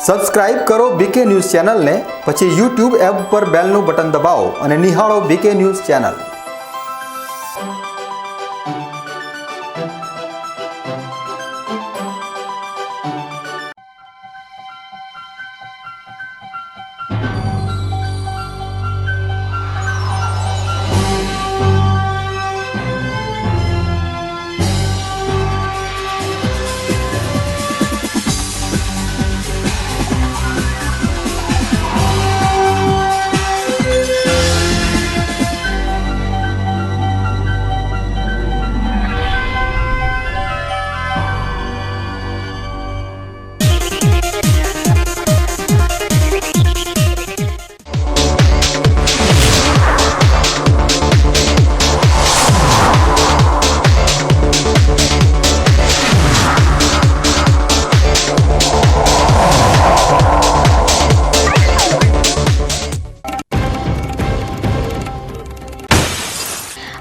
Subscribe કરો બીકે news ચેનલને, પછી YouTube એપ પર બેલનું બટન દબાવો અને નિહાળો બીકે ન્યૂઝ ચેનલ।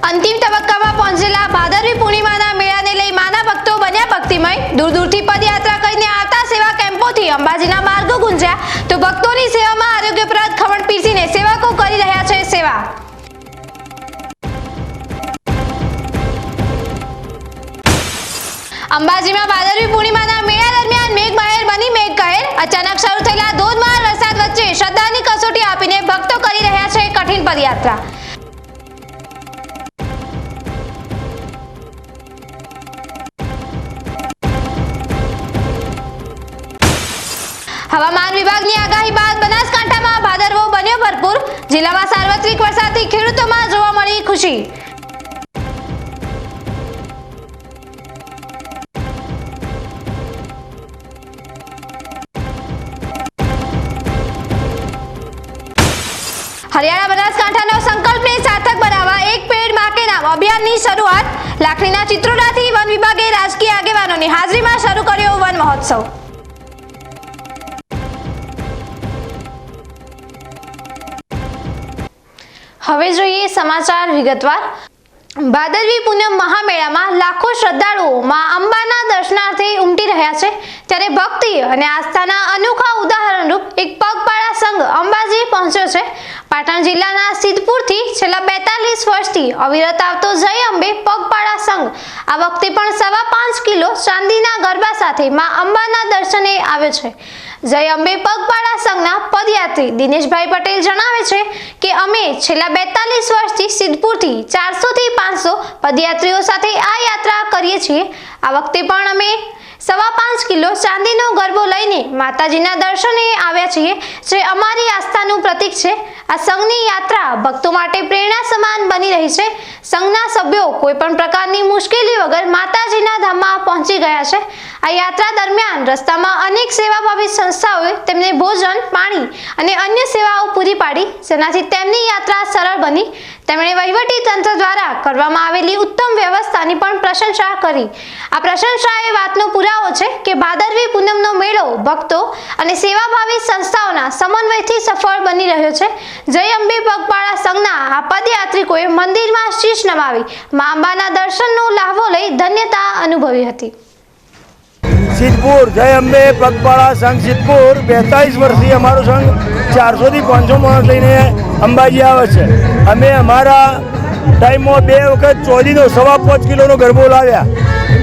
अंतिम तबक्काમાં પહોંચેલા ભાદરવી પૂર્ણિમાના મેળાને લઈ માના ભક્તો બન્યા ભક્તિમય। દૂર દૂરથી પદયાત્રા કરીને આવતા સેવા કેમ્પોથી અંબાજીના માર્ગો ગુંજ્યા તો ભક્તોની સેવામાં આરોગ્યપ્રદ ખમણ પીરસીને સેવકો કરી રહ્યા છે સેવા। અંબાજીમાં ભાદરવી પૂર્ણિમાના મેળા દરમિયાન મેઘમહેર બની મેઘકહેર। અચાનક શરૂ થયેલા ધોધમાર વરસાદ વચ્ચે શ્રદ્ધાની કસોટી આપીને ભક્તો કરી રહ્યા છે કઠિન પદયાત્રા। હવામાન વિભાગની આગાહી બાદ બનાસકાંઠામાં ભાદરવો બન્યો ભરપૂર। જિલ્લામાં સાર્વત્રિક વરસાદથી ખેડૂતોમાં જોવા મળી ખુશી। હરિયાણા બનાસકાંઠાનો સંકલ્પને સાર્થક બનાવવા એક પેડ માં કે નામ અભિયાનની શરૂઆત। લાખણીના ચિત્રોડાથી વન વિભાગે રાજકીય આગેવાનોની હાજરીમાં શરૂ કર્યો વન મહોત્સવ। હવે જોઈએ સમાચાર વિગતવાર। ભાદરવી પૂનમ મહામેળામાં લાખો શ્રદ્ધાળુઓ માં અંબાના દર્શનાર્થે ઉમટી રહ્યા છે, ત્યારે ભક્તિ અને આસ્થાના અનોખા ઉદાહરણરૂપ એક પગપાળા સંઘ અંબાજી પહોંચ્યો છે। પાટણ જિલ્લાના સિદ્ધપુરથી છેલ્લા 42 વર્ષથી અવિરત આવતો જય અંબે પગપાળા સંઘ આ વખતે પણ 5.25 કિલો ચાંદીના ગરબા સાથે માં અંબાના દર્શને આવ્યો છે। જય અંબે પગપાળા સંઘના પદયાત્રી દિનેશભાઈ પટેલ જણાવે છે કે અમે છેલ્લા 42 વર્ષથી સિદ્ધપુરથી 400 થી 500 પદયાત્રીઓ સાથે આ યાત્રા કરીએ છીએ। આ વખતે પણ અમે 5.25 કિલો ચાંદીનો ગરબો લઈને માતાજીના દર્શને આવ્યા છીએ, જે અમારી આસ્થાનું પ્રતીક છે। આ સંઘની યાત્રા ભક્તો માટે પ્રેરણા સમાન બની રહી છે। સંઘના સભ્યો કોઈ પણ પ્રકારની મુશ્કેલી વગર માતાજીના ધામમાં પહોંચી ગયા છે। આ યાત્રા દરમિયાન રસ્તામાં અનેક સેવાભાવી સંસ્થાઓએ તેમને ભોજન, પાણી અને અન્ય સેવાઓ પૂરી પાડી, જેનાથી તેમની યાત્રા સરળ બની। તેમણે વહીવટી તંત્ર દ્વારા કરવામાં આવેલી ઉત્તમ વ્યવસ્થાની પણ પ્રશંસા કરી। આ પ્રશંસા એ વાતનો પુરાવો છે કે ભાદરવી પૂનમનો મેળો ભક્તો અને સેવાભાવી સંસ્થાઓના સમન્વયથી સફળ બની રહ્યો છે। જય અંબે પગપાળા સંઘના આ પદયાત્રિકોએ મંદિરમાં શીશ નમાવી મા અંબાના દર્શનનો લાહવો લઈ ધન્યતા અનુભવી હતી। સિદ્ધપુર જય અંબે પગપાળા સંઘ સિદ્ધપુર 42 વર્ષથી અમારો સંઘ 400 થી 500 માણસ લઈને અંબાજી આવે છે। અમે અમારા ટાઈમમાં 2 વખત ચોદીનો 5.25 કિલોનો ગરબો લાવ્યા।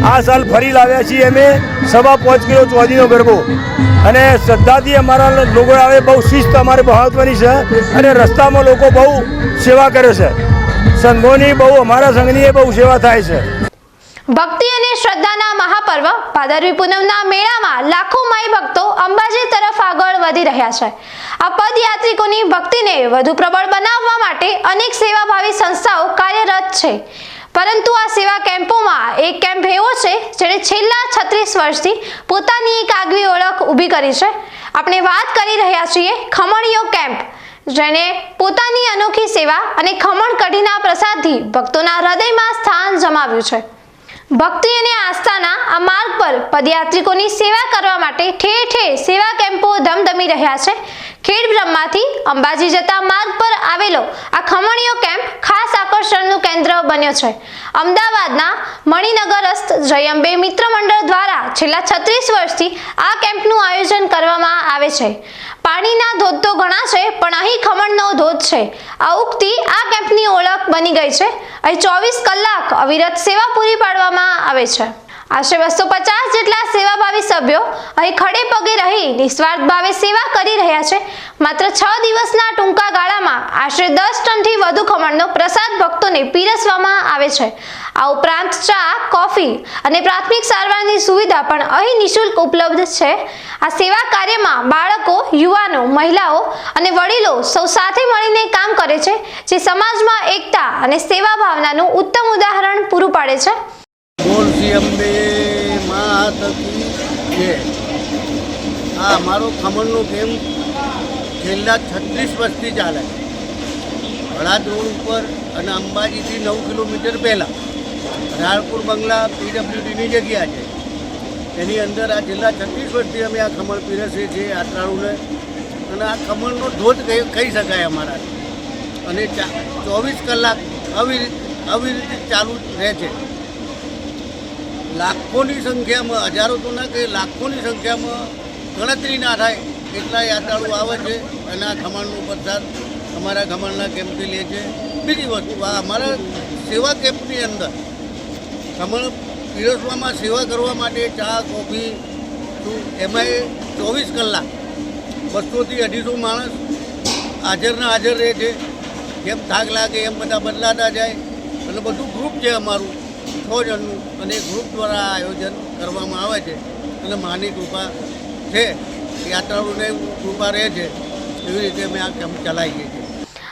આ સાલ ફરી લાવ્યા છીએ અમે 5.25 કિલો ચોદીનો ગરબો, અને શ્રદ્ધાથી અમારા લોકો આવે। બહુ શિસ્ત અમારે મહત્વની છે, અને રસ્તામાં લોકો બહુ સેવા કરે છે। સંઘોની બહુ અમારા સંઘની બહુ સેવા થાય છે। ભક્તિ અને શ્રદ્ધાના મહાપર્વ ભાદરવી પૂનમના મેળામાં લાખો માઈ ભક્તો અંબાજી તરફ આગળ વધી રહ્યા છે। આ પદયાત્રિકોની ભક્તિને વધુ પ્રબળ બનાવવા માટે અનેક સેવાભાવી સંસ્થાઓ કાર્યરત છે, પરંતુ આ સેવા કેમ્પોમાં એક કેમ્પ એવો છે જેણે છેલ્લા 36 વર્ષથી પોતાની એક આગવી ઓળખ ઊભી કરી છે। આપણે વાત કરી રહ્યા છીએ ખમણીયો કેમ્પ, જેણે પોતાની અનોખી સેવા અને ખમણ કઢીના પ્રસાદથી ભક્તોના હૃદયમાં સ્થાન જમાવ્યું છે। ભક્તિ અને આસ્થાના આ માર્ગ પર પદયાત્રિકોની સેવા કરવા માટે ઠેર ઠેર સેવા કેમ્પો ધમધમી રહ્યા છે. ખેડ બ્રહ્માથી અંબાજી જતા માર્ગ પર આવેલો આ ખમણીયો કેમ્પ ખાસ આકર્ષણનું કેન્દ્ર બન્યો છે. અમદાવાદના મણિનગરસ્થ જય અંબે મિત્ર મંડળ દ્વારા છેલ્લા 36 વર્ષથી આ કેમ્પનું આયોજન કરવામાં આવે છે. પાણીના ધોધ તો ઘણા છે, પણ અહીં ખમણનો ધોધ છે. આ ઉક્તિ આ કેમ્પની ઓળખ બની ગઈ છે. અહીં 24 કલાક અવિરત સેવા પૂરી પાડવામાં આવે છે. આશરે 250 જેટલા સેવાભાવી સભ્યો અહીં ખડે પગે રહી નિસ્વાર્થ ભાવે સેવા કરી રહ્યા છે. માત્ર 6 દિવસના ટૂંકા ગાળામાં આશરે 10 ટનથી વધુ ખમણનો પ્રસાદ ભક્તોને પીરસવામાં આવે છે. આ ઉપરાંત ચા, કોફી અને પ્રાથમિક સારવારની સુવિધા પણ અહીં નિઃશુલ્ક ઉપલબ્ધ છે. આ સેવા કાર્યમાં બાળકો, યુવાનો, મહિલાઓ અને વડીલો સૌ સાથે મળીને કામ કરે છે, જે સમાજમાં એકતા અને સેવા ભાવનાનું ઉત્તમ ઉદાહરણ પૂરું પાડે છે. બોલ શ્રી અંબે માત કી જય. આ અમારો ખમણનો કેમ્પ છેલ્લા 36 વર્ષથી ચાલે છે. હળાદ રોડ ઉપર અને અંબાજીથી 9 કિલોમીટર પહેલાં રાણપુર બંગલા પીડબ્લ્યુડીની જગ્યા છે. એની અંદર આ છેલ્લા 36 વર્ષથી અમે આ ખમણ પીરસીએ છીએ યાત્રાળુને. અને આ ખમણનો ધોધ કહી શકાય અમારા. અને 24 કલાક આવી રીતે ચાલુ રહે છે. લાખોની સંખ્યામાં, હજારો તો ના કહે, લાખોની સંખ્યામાં ગણતરી ના થાય એટલા યાત્રાળુ આવે છે અને આ ખમણનો પ્રસાદ અમારા ખમણના કેમ્પથી લે છે. બીજી વસ્તુ, આ અમારા સેવા કેમ્પની અંદર ખમણ પીરસવામાં સેવા કરવા માટે ચા, કોફી એમાંય 24 કલાક 200 થી 250 માણસ હાજરના હાજર રહે છે. જેમ થાક લાગે એમ બધા બદલાતા જાય. એટલે બધું ગ્રુપ છે અમારું 6 જણનું, અને ગ્રુપ દ્વારા આયોજન કરવામાં આવે છે. અને માની કૃપા છે, યાત્રાળુને કૃપા રહે છે. એવી રીતે અમે આ કેમ્પ ચલાવીએ છીએ.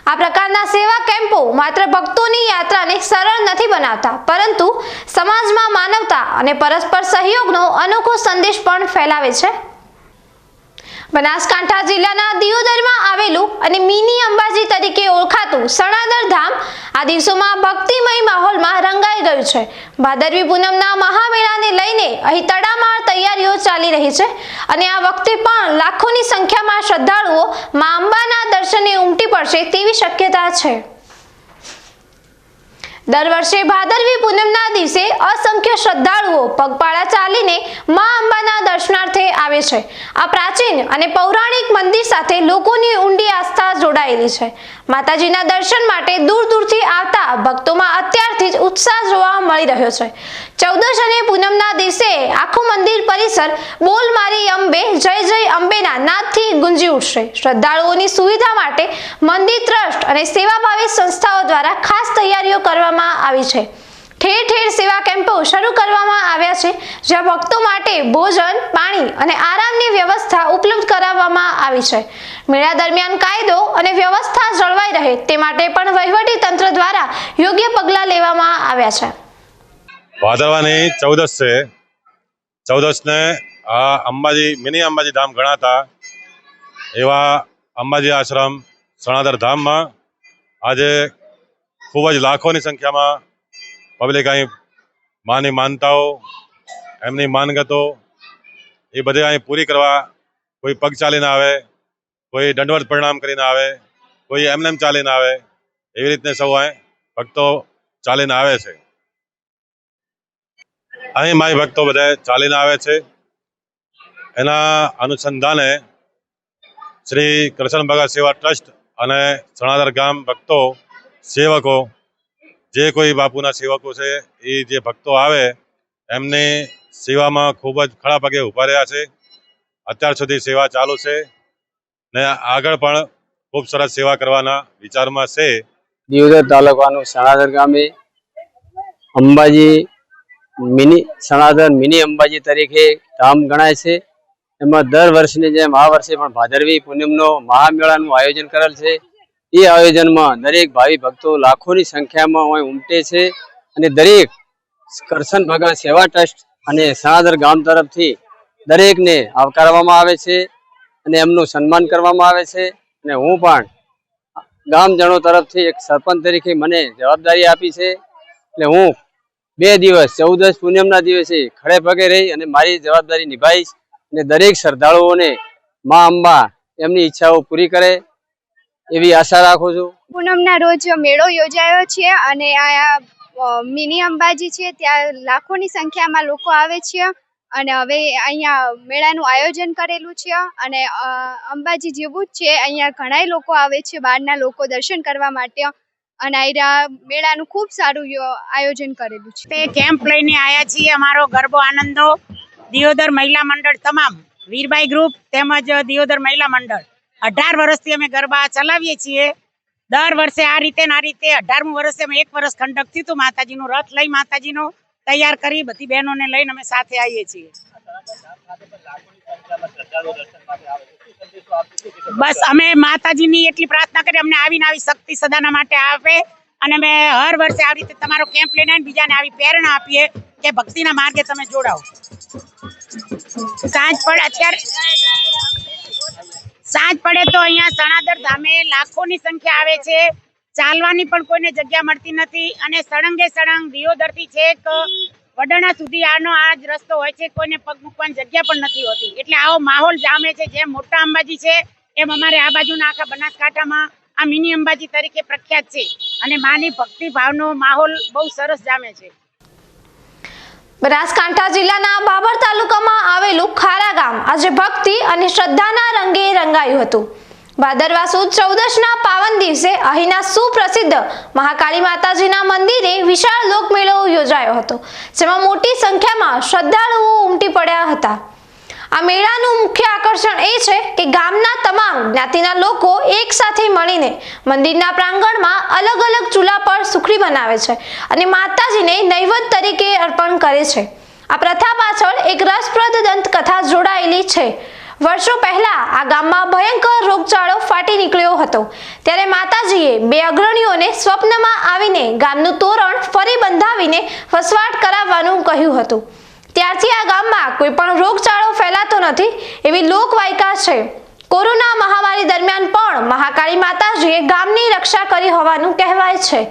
આ પ્રકારના સેવા કેમ્પો માત્ર ભક્તોની યાત્રાને સરળ નથી બનાવતા, પરંતુ સમાજમાં માનવતા અને પરસ્પર સહયોગનો અનોખો સંદેશ પણ ફેલાવે છે. બનાસકાંઠા જિલ્લાના દિયોદરમાં આવેલું અને મિની અંબાજી તરીકે ઓળખાતું સણાદર ધામ આ દિવસોમાં ભક્તિમય માહોલમાં રંગાઈ ગયું છે. ભાદરવી પૂનમના મહામેળાને લઈને અહીં તડામાર તૈયારીઓ ચાલી રહી છે અને આ વખતે પણ લાખોની સંખ્યામાં શ્રદ્ધાળુઓ મા અંબાના દર્શને ઉમટી પડશે તેવી શક્યતા છે. દર વર્ષે ભાદરવી પૂનમના દિવસે અસંખ્ય શ્રદ્ધાળુઓ પગપાળા ચાલીને મા અંબાના દર્શનાર્થે આવે છે. આ પ્રાચીન અને પૌરાણિક મંદિર સાથે લોકોની ઊંડી આસ્થા જોડાયેલી છે. માતાજીના દર્શન માટે દૂર દૂરથી આવતા ભક્તોમાં અત્યારથી જ ઉત્સાહ જોવા મળી રહ્યો છે. 14 અને પૂનમના દિવસે આખું મંદિર પરિસર બોલ મારી અંબે, જય જય અંબેના નાદથી ગુંજી ઉઠશે. શ્રદ્ધાળુઓની સુવિધા માટે મંદિર ટ્રસ્ટ અને સેવાભાવી સંસ્થાઓ દ્વારા ખાસ તૈયારીઓ કરવામાં આવી છે. ઠેર ઠેર સેવા કેમ્પો શરૂ કરવામાં આવ્યા છે, જ્યાં ભક્તો માટે ભોજન, પાણી અને આરામની વ્યવસ્થા ઉપલબ્ધ કરાવવામાં આવી છે. મેળા દરમિયાન કાયદો અને વ્યવસ્થા જળવાઈ રહે તે માટે પણ વહીવટી તંત્ર દ્વારા યોગ્ય પગલાં લેવામાં આવ્યા છે. ભાદરવાની 14 છે. 14 ને અંબાજી મિની અંબાજી ધામ ગણાતા એવા અંબાજી આશ્રમ સણાદર ધામમાં આજે ખૂબ જ લાખોની સંખ્યામાં પબ્લિક અહીં માની માનતાઓ, એમની માનગતો એ બધે અહીં પૂરી કરવા કોઈ પગ ચાલીને આવે, કોઈ દંડવત પ્રણામ કરીને આવે, કોઈ એમનેમ ચાલીને આવે. એવી રીતને સૌ અહીં ભક્તો ચાલીને આવે છે. અહીં માઈ ભક્તો બધા ચાલીને આવે છે. એના અનુસંધાને શ્રી કૃષ્ણ ભગત સેવા ટ્રસ્ટ અને સણાદર ગામ ભક્તો, સેવકો, જે કોઈ બાપુના સેવકો છે એ જે ભક્તો આવે એમની સેવામાં ખૂબ જ ખડા પગે ઊભા રહ્યા છે. અત્યાર સુધી સેવા ચાલુ છે ને આગળ પણ ખૂબ સરસ સેવા કરવાના વિચારમાં છે. દિયોદર તાલુકાનું સણાદર ગામે અંબાજી સણાદર મિની અંબાજી તરીકે ધામ ગણાય છે. એમાં દર વર્ષની જેમ આ વર્ષે પણ ભાદરવી પૂનમનો મહામેળાનું આયોજન કરેલ છે. એ આયોજનમાં દરેક ભાવિ ભક્તો લાખોની સંખ્યામાં અહીં ઉમટે છે અને દરેક કરશન ભગત સેવા ટ્રસ્ટ અને સણાદર ગામ તરફથી દરેકને આવકારવામાં આવે છે અને એમનું સન્માન કરવામાં આવે છે. અને હું પણ ગામજનો તરફથી એક સરપંચ તરીકે મને જવાબદારી આપી છે, એટલે હું 2 દિવસ 14 પૂનમના દિવસે ખડે પગે રહી અને મારી જવાબદારી નિભાવીશ અને દરેક શ્રદ્ધાળુઓને મા અંબા એમની ઈચ્છાઓ પૂરી કરે એવી આશા રાખું છું. પૂનમના રોજ મેળો યોજાયો છે અને આ મિની અંબાજી છે, ત્યાં લાખોની સંખ્યામાં લોકો આવે છે અને હવે અહીંયા મેળાનું આયોજન કરેલું છે અને અંબાજી જેવું જ છે, અહીંયા ઘણાય લોકો આવે છે, બહારના લોકો દર્શન કરવા માટે અને અહીંયા મેળાનું ખૂબ સારું આયોજન કરેલું છે. તે કેમ્પ લઈને આવ્યા છીએ. અમારો ગરબો આનંદો દિયોદર મહિલા મંડળ તમામ વીરબાઈ ગ્રુપ તેમજ દિયોદર મહિલા મંડળ 18 વર્ષથી અમે ગરબા ચલાવીએ છીએ. દર વર્ષે આ રીતે 18મું વર્ષે અમે 1 વર્ષ ખંડક થયું હતું. માતાજીનું રથ લઈ માતાજીનો તૈયાર કરી બધી બહેનોને લઈને અમે સાથે આવીએ છીએ. બસ અમે માતાજીની એટલી પ્રાર્થના કરી અમને આવીને આવી શક્તિ સદાના માટે આપે અને અમે હર વર્ષે આવી રીતે તમારો કેમ્પ લઈને આવીને બીજાને આવી પ્રેરણા આપીએ કે ભક્તિના માર્ગે તમે જોડાઓ. સાંજ પડે તો અહીંયા સણાદર ધામે લાખોની સંખ્યા આવે છે. ચાલવાની પણ કોઈને જગ્યા મળતી નથી અને સળંગે સળંગ દિયોદરથી છેક વડાણા સુધી આનો આ જ રસ્તો હોય છે. કોઈને પગ મૂકવાની જગ્યા પણ નથી હોતી. એટલે આવો માહોલ જામે છે. જેમ મોટા અંબાજી છે એમ અમારે આ બાજુના આખા બનાસકાંઠામાં આ મિની અંબાજી તરીકે પ્રખ્યાત છે અને માની ભક્તિ ભાવનો માહોલ બહુ સરસ જામે છે. બનાસકાંઠા જિલ્લાના બાબર તાલુકામાં આવેલું ખારા ગામ આજે ભક્તિ અને શ્રદ્ધાના રંગે રંગાયું હતું. ભાદરવા સુદ 14ના પાવન દિવસે અહીંના સુપ્રસિદ્ધ મહાકાળી માતાજીના મંદિરે વિશાળ લોકમેળો યોજાયો હતો, જેમાં મોટી સંખ્યામાં શ્રદ્ધાળુઓ ઉમટી પડ્યા હતા. આ મેળાનું મુખ્ય આકર્ષણ એ છે કે ગામના તમામ જ્ઞાતિના લોકો એક સાથે મળીને મંદિરના પ્રાંગણમાં અલગ અલગ ચૂલા પર સુખડી બનાવે છે અને માતાજીને નૈવેદ્ય તરીકે અર્પણ કરે છે. આ પ્રથા પાછળ એક રસપ્રદ દંતકથા જોડાયેલી છે. વર્ષો પહેલા આ ગામમાં ભયંકર રોગચાળો ફાટી નીકળ્યો હતો, ત્યારે માતાજીએ 2 અગ્રણીઓને સ્વપ્નમાં આવીને ગામનું તોરણ ફરી બંધાવીને વસવાટ કરાવવાનું કહ્યું હતું. ત્યારથી આ ગામમાં કોઈ પણ રોગચાળો ફેલાતો નથી એવી લોકવાયકા છે. કોરોના મહામારી દરમિયાન પણ મહાકાળી માતાજીએ ગામની રક્ષા કરી હોવાનું કહેવાય છે.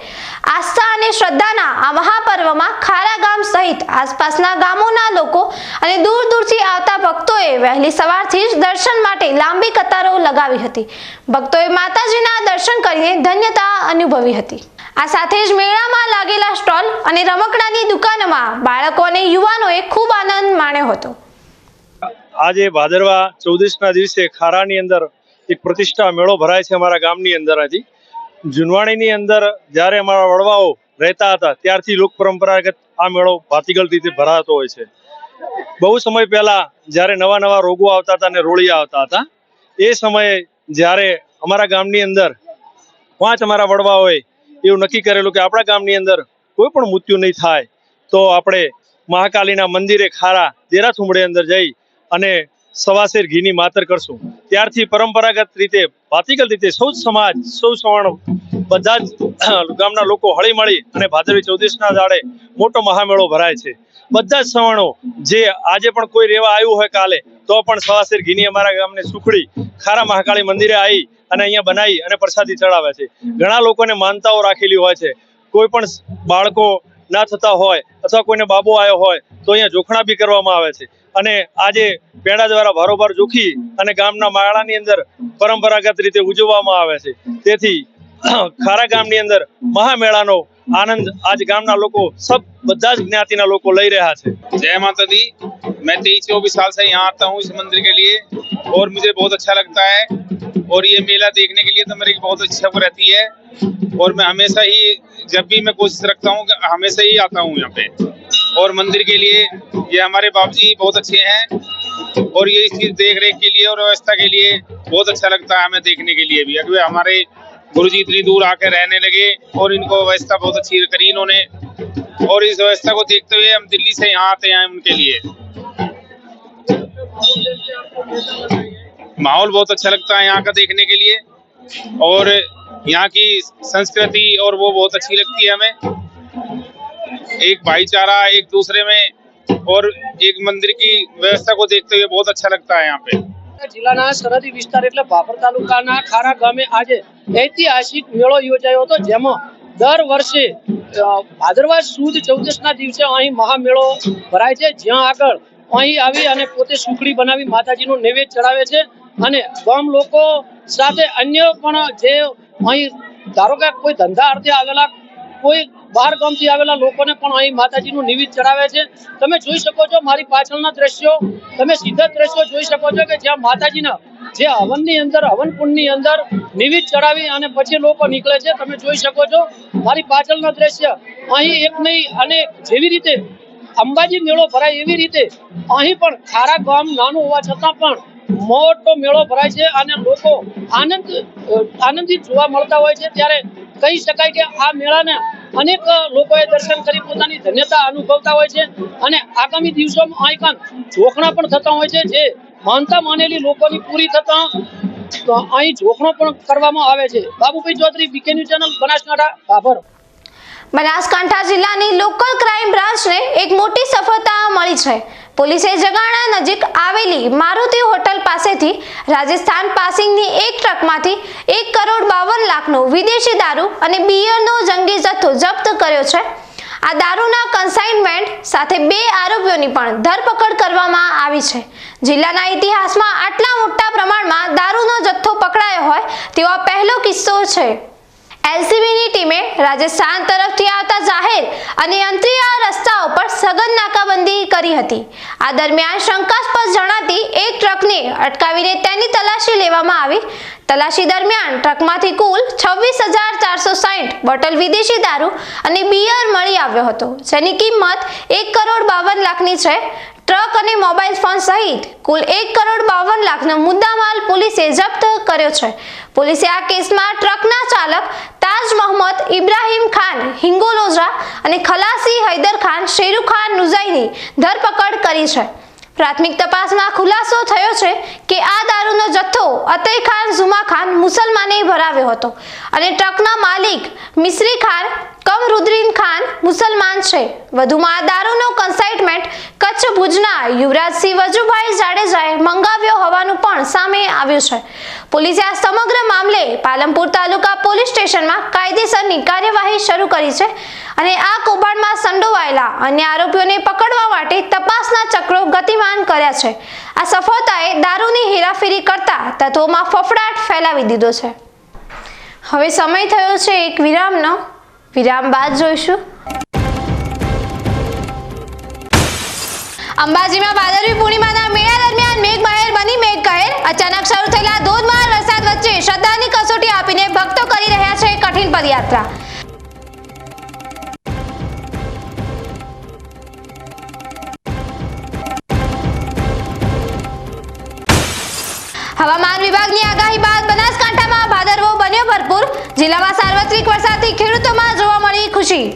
આસ્થા અને શ્રદ્ધાના આ મહાપર્વમાં ખારા ગામ સહિત આસપાસના ગામોના લોકો અને દૂર દૂરથી આવતા ભક્તોએ વહેલી સવારથી જ દર્શન માટે લાંબી કતારો લગાવી હતી. ભક્તોએ માતાજીના દર્શન કરીને ધન્યતા અનુભવી હતી. આ સાથે જ મેળામાં લાગેલા સ્ટોલ અને રમકડાની દુકાનોમાં બાળકો અને યુવાનોએ ખૂબ આનંદ માણ્યો હતો. આજે ભાદરવા 14ના દિવસે ખારાની અંદર એક પ્રતિષ્ઠા મેળો ભરાય છે અમારા ગામની અંદર. હજી જુનવાણીની અંદર જ્યારે અમારા વડવાઓ રહેતા હતા ત્યારથી લોક પરંપરાગત આ મેળો ભાતીગળ રીતે ભરાતો હોય છે. બહુ સમય પહેલા જ્યારે નવા નવા રોગો આવતા હતા અને રોળિયા આવતા હતા એ સમયે જ્યારે અમારા ગામની અંદર 5 અમારા વડવાઓએ એવું નક્કી કરેલું કે આપણા ગામની અંદર કોઈ પણ મૃત્યુ નહીં થાય તો આપણે મહાકાલીના મંદિરે ખારા દેરા થુંબડે અંદર જઈ અને સવાશેર ઘીની માતર કરશું. ત્યારથી પરંપરાગત રીતે ભાતીગળ રીતે સૌ સમાજ સૌ સવર્ણ બધા જ ગામના લોકો હળી મળી અને ભાદરવી 14ના દાડે મોટો મહામેળો ભરાય છે. બધા જ સવર્ણો જે આજે પણ કોઈ રહેવા આવ્યું હોય કાલે તો પણ સવાશેર ઘીની અમારા ગામને સુખડી ખારા મહાકાળી મંદિરે આવી અને અહીંયા બનાવી અને પ્રસાદી ચડાવે છે. ઘણા લોકોને માનતાઓ રાખેલી હોય છે. કોઈ પણ બાળકો ના થતા હોય અથવા કોઈને બાબો આવ્યો હોય તો અહીંયા જોખણા બી કરવામાં આવે છે અને આજે પેડા દ્વારા ભારોભાર જોખી અને ગામના માળાની અંદર પરંપરાગત રીતે ઉજવવામાં આવે છે. તેથી ખારા ગામની અંદર મહામેળાનો आनंद आज गामना लोग सब बदा ज्ञाति लोग ले रहा है। जय माता दी। मैं 23-24 साल से यहाँ आता हूँ इस मंदिर के लिए और मुझे बहुत अच्छा लगता है और ये मेला देखने के लिए तो मेरी बहुत इच्छा रहती है और मैं हमेशा ही जब भी मैं कोशिश रखता हूँ हमेशा ही आता हूँ यहाँ पे। और मंदिर के लिए ये हमारे बाबू जी बहुत अच्छे हैं और ये इसकी देख रेख के लिए और व्यवस्था के लिए बहुत अच्छा लगता है हमें देखने के लिए भी। अगर हमारे गुरुजी इतनी दूर आकर रहने लगे और इनको व्यवस्था बहुत अच्छी करी इन्होंने और इस व्यवस्था को देखते हुए हम दिल्ली से यहाँ आते हैं उनके लिए। माहौल बहुत अच्छा लगता है यहाँ का देखने के लिए और यहाँ की संस्कृति और वो बहुत अच्छी लगती है हमें। एक भाईचारा एक दूसरे में और एक मंदिर की व्यवस्था को देखते हुए बहुत अच्छा लगता है यहाँ पे। જિલ્લાના સરહદી વિસ્તાર એટલે ભાભર તાલુકાના ખારા ગામે આજે ઐતિહાસિક મેળો યોજાયો હતો જેમાં દર વર્ષે ભાદરવા સુદ 14ના દિવસે અહીં મહામેળો ભરાય છે, જ્યાં આગળ અહીં આવી અને પોતે સુખડી બનાવી માતાજીનું નૈવેદ્ય ચડાવે છે અને ગામ લોકો સાથે અન્ય પણ જે અહીં ધારો કે કોઈ ધંધા અર્થે આવેલા કોઈ બહાર ગામથી આવેલા લોકોને પણ અહીં માતાજીનું નૈવેદ્ય ચડાવે છે. તમે જોઈ શકો છો મારી પાછળના દ્રશ્યો, તમે સીધા દ્રશ્યો જોઈ શકો છો કે જ્યાં માતાજીના જે હવનની અંદર હવનકુંડની અંદર નૈવેદ્ય ચડાવી અને પછી લોકો નીકળે છે. તમે જોઈ શકો છો મારી પાછળના દ્રશ્ય. અહીં એક નહીં અને જેવી રીતે અંબાજી મેળો ભરાય એવી રીતે અહીં પણ ખારા ગામ નાનું હોવા છતાં પણ મોટો મેળો ભરાય છે અને લોકો આનંદિત જોવા મળતા હોય છે. ત્યારે કહી શકાય કે આ મેળાને અનેક લોકોએ દર્શન કરી પોતાની ધન્યતા અનુભવતા હોય છે અને આગામી દિવસોમાં અહીં જોખણા પણ થતા હોય છે, જે માનતા માનેલી લોકોની પૂરી થતા અહીં જોખણો પણ કરવામાં આવે છે. Babubhai Chaudhary, BK news channel, Banaskantha, Bhabhar. Banaskantha જિલ્લાની લોકલ ક્રાઇમ બ્રાન્ચને એક મોટી સફળતા મળી છે. પોલીસે જગાણા નજીક આવેલી મારુતિ હોટલ પાસેથી રાજસ્થાન પાસિંગની એક ટ્રકમાંથી 1,52 લાખનો વિદેશી દારૂ અને બિયરનો જંગી જથ્થો જપ્ત કર્યો છે. આ દારૂના કન્સાઇનમેન્ટ સાથે 2 આરોપીઓની પણ ધરપકડ કરવામાં આવી છે. જિલ્લાના ઇતિહાસમાં આટલા મોટા પ્રમાણમાં દારૂનો જથ્થો પકડાયો હોય તેવો આ પહેલો કિસ્સો છે. એલસીબીની ટીમે રાજસ્થાન તરફથી આવતા જાહેર અને અંતરિયાળ રસ્તાઓ પર સઘન નાકાબંધી કરી હતી. આ દરમિયાન શંકાસ્પદ જણાતી એક ટ્રકને અટકાવીને તેની તલાશી લેવામાં આવી. તલાશી દરમિયાન ટ્રકમાંથી કુલ 26,460 બોટલ વિદેશી દારૂ અને બિયર મળી આવ્યો હતો, જેની કિંમત 1,52 લાખની છે. ટ્રક અને મોબાઈલ ફોન સહિત કુલ 1,52 લાખનો મુદ્દામાલ પોલીસે જપ્ત કર્યો છે. પોલીસે આ કેસમાં ટ્રકના ચાલક તાજ મોહમ્મદ ઇબ્રાહિમ ખાન હિંગોલોજા અને ખલાસી હૈદર ખાન શેરુખાન નુઝાઈની ધરપકડ કરી છે. પ્રાથમિક તપાસમાં ખુલાસો થયો છે કે આ દારૂનો જથ્થો અતઈ ખાન ઝુમા ખાન મુસલમાને ભરાવ્યો હતો અને ટ્રકના માલિક મિસ્રી ખાન કમરુદ્દીન ખાન મુસલમાન છે. વધુમાં આ દારૂનો કન્સાઇનમેન્ટ કચ્છ ભુજના યુવરાજસિંહ વજુભાઈ જાડેજાએ મંગાવ્યો હોવાનું પણ સામે આવ્યું છે. પોલીસે આ સમગ્ર મામલે પાલનપુર તાલુકા પોલીસ સ્ટેશનમાં કાયદેસરની કાર્યવાહી શરૂ કરી છે અને આ કૌભાંડમાં સંડોવાયેલા અન્ય આરોપીઓને પકડવા માટે તપાસના ચક્રો ગતિમાન કર્યા છે. આ સફળતાએ દારૂની હેરાફેરી કરતા તત્વોમાં ફફડાટ ફેલાવી દીધો છે. હવે સમય થયો છે એક વિરામનો. વિરામ બાદ જોઈશું. અંબાજીમાં ભાદરવી પૂર્ણિમાના મેળા દરમિયાન મેઘમહેર બની મેઘકહેર. અચાનક શરૂ થયેલા ધોધમાર વરસાદ વચ્ચે શ્રદ્ધાની કસોટી આપીને ભક્તો કરી રહ્યા છે કઠિન પદયાત્રા. હવામાન વિભાગની આગાહી બાદ બનાસકાંઠામાં ભાદરવો બન્યો ભરપૂર. જિલ્લામાં સાર્વત્રિક વરસાદથી ખેડૂતોમાં જોવા મળી ખુશી.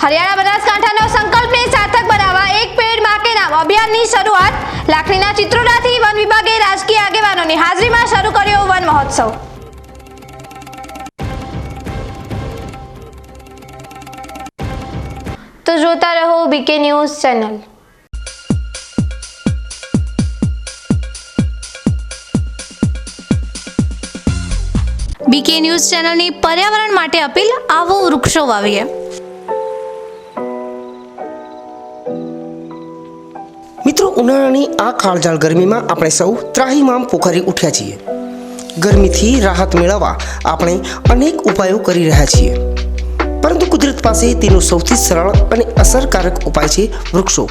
હરિયાણા બનાસકાંઠાનો સંકલ્પને સાર્થક બનાવવા એક પેડ માં કે નામ અભિયાનની શરૂઆત. લાખણીના ચિત્રોડાથી વન વિભાગે રાજકીય આગેવાનોની હાજરીમાં શરૂ કર્યો વન મહોત્સવ. તો જોતા રહો BK news channel. BK news ચેનલની પર્યાવરણ માટે અપીલ, આવો વૃક્ષો વાવીએ. મિત્રો, ઉનાળાની આ કાળઝાળ ગરમીમાં આપણે સૌ ત્રાહિમામ પોખરી ઉઠ્યા છીએ. ગરમીથી રાહત મેળવવા આપણે અનેક ઉપાયો કરી રહ્યા છીએ, પરંતુ કુદરત પાસે તેનો સૌથી સરળ અને અસરકારક ઉપાય છે વૃક્ષો.